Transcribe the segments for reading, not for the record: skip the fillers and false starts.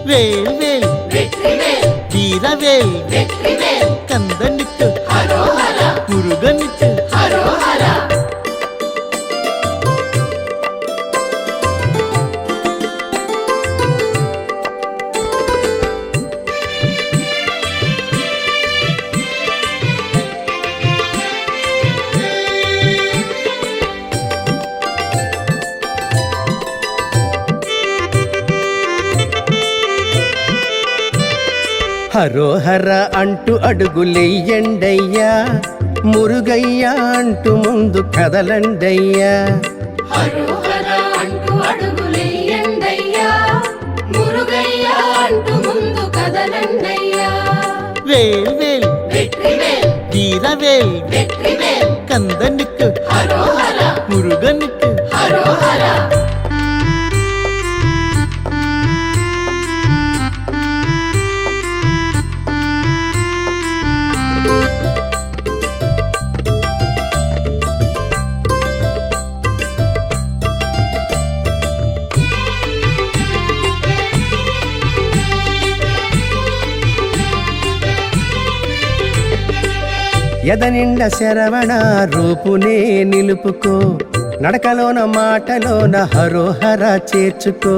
வேல் வேல் வெற்றிவேல் வீரவேல் வெற்றிவேல் கந்தனுக்கு ஹரோஹரா முருகனுக்கு ஹரோஹரா హరోహర అంటూ అడుగులెయ్యండయ్యా మురుగయ్యా అంటూ ముందు కదలండయ్యా హరోహరా అంటూ అడుగులెయ్యండయ్యా మురుగయ్యా అంటూ ముందు కదలండయ్యా வேல் வேல் వెట్రివేల్ வீரவேல் వెట్రివేల్ கந்தனுக்கு హరోహరా முருகனுக்கு హరోహరా ఎదనిండ శరవణ రూపునే నిలుపుకో నడకలోన మాటలోన హరోహర చేర్చుకో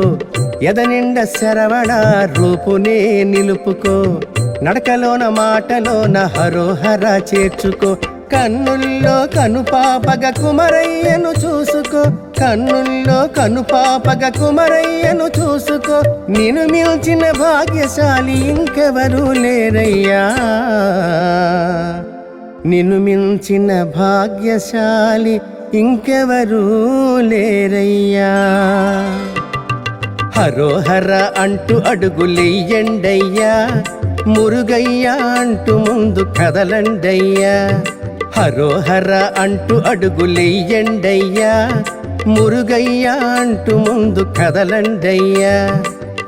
ఎదనిండ శరవణ రూపునే నిలుపుకో నడకలోన మాటలోన హరోహర చేర్చుకో కన్నుల్లో కనుపాపగ కుమరయ్యను చూసుకో కన్నుల్లో కనుపాపగ కుమరయ్యను చూసుకో నిన్ను మిల్చిన భాగ్యశాలి ఇంకెవరూ లేరయ్యా నిన్ను మించిన భాగ్యశాలి ఇంకెవరూ లేరయ్యా హరోహర అంటూ అడుగులెయ్యండయ్యా మురుగయ్యా అంటూ ముందు కదలండయ్యా హరోహర అంటూ అడుగులెయ్యండయ్యా మురుగయ్యా అంటూ ముందు కదలండయ్యా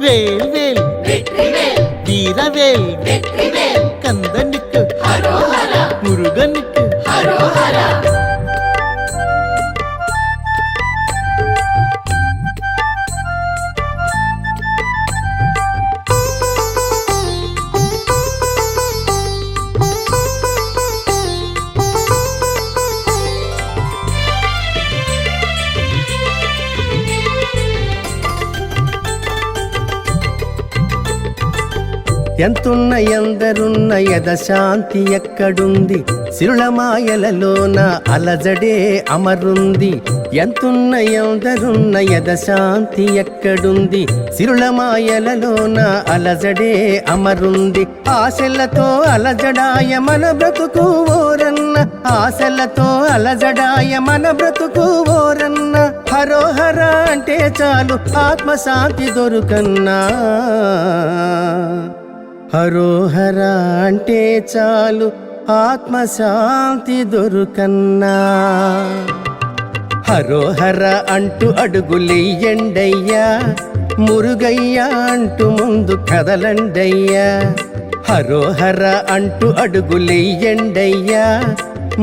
வேல் வேல் వెట్రివేల్ வீரவேல் వెట్రివేల్ கந்தனுக்கு హరోహరా முருகனுக்கு హరోహరా ఎంతున్న ఎందరున్న యదశాంతి ఎక్కడుంది సిరులమాయలలోన అలజడే అమరుంది ఎంతున్న ఎందరున్న యదశాంతి ఎక్కడుంది సిరులమాయలలోన అలజడే అమరుంది ఆశలతో అలజడాయ మన బ్రతుకు ఓరన్న ఆశలతో అలజడాయ మన బ్రతుకు ఓరన్న హరోహర అంటే చాలు ఆత్మశాంతి దొరుకన్నా హరోహర అంటే చాలు ఆత్మశాంతి దొరుకన్నా హరోహర అంటూ అడుగులెయ్యండయ్యా మురుగయ్యా అంటూ ముందు కదలండయ్యా హరోహర అంటూ అడుగులెయ్యండయ్యా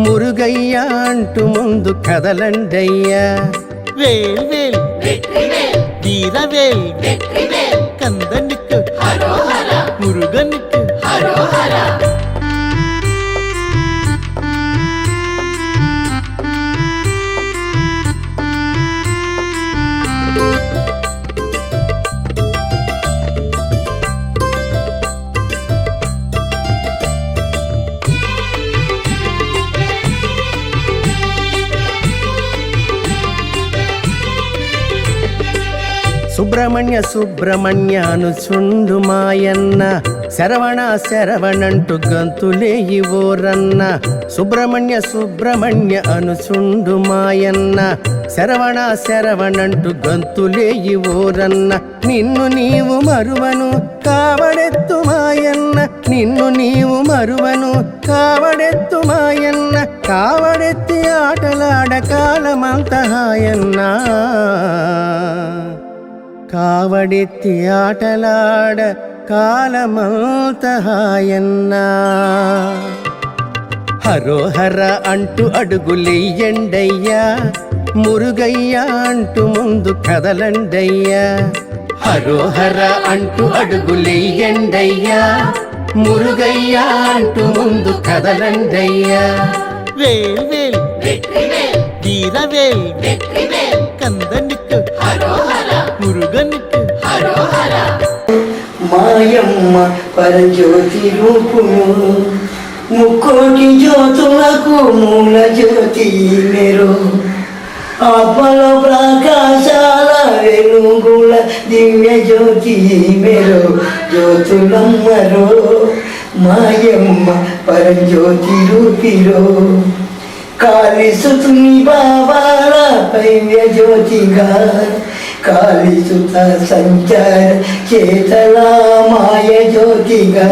మురుగయ్యా అంటూ ముందు కదలండయ్యా வேல் வேல் వెట్రివేల్ வீரவேல் వెట్రివేల్ கந்தனுக்கு హరోహరా முருகனுக்கு హరోహరా సుబ్రహ్మణ్య సుబ్రహ్మణ్య అనుచుండు మాయన్న శరవణ శరవణంటూ గంతులేయి ఓరన్న సుబ్రహ్మణ్య సుబ్రహ్మణ్య అనుచుండు మాయన్న శరవణ శరవణంటూ గంతులేయి ఓరన్న నిన్ను నీవు మరువను కావడెత్తు మాయన్న నిన్ను నీవు మరువను కావడెత్తు మాయన్న కావడెత్తి ఆటలాడ కాలమంత హాయన్నా కావడెత్తి ఆటలాడ కాలమంత హాయన్నా హరోహర అంటూ అడుగులెయ్యండయ్యా మురుగయ్యా అంటూ ముందు కదలండయ్యా హరోహర అంటూ అడుగులెయ్యండయ్యా మురుగయ్యా అంటూ ముందు కదలండయ్యా வேல் வேல் வெற்றிவேல் வீரவேல் வெற்றிவேல் கந்தனுக்கு హరోహరా முருகனுக்கு హరోహరా మాయమ్మ పరజ్యోతి రూపును ముక్కోటి జ్యోతులకు మూల జ్యోతి మెరు ఆత్మల ప్రకాశాల వెలుగుల దివ్య జ్యోతి మెరు జ్యోతులమ్మరో మాయమ్మ పరజ్యోతి రూపిరో కాళీసుతుని బాబాల భవ్య జ్యోతిగా కాళీసుత సంచార చేతల మాయ జ్యోతిగా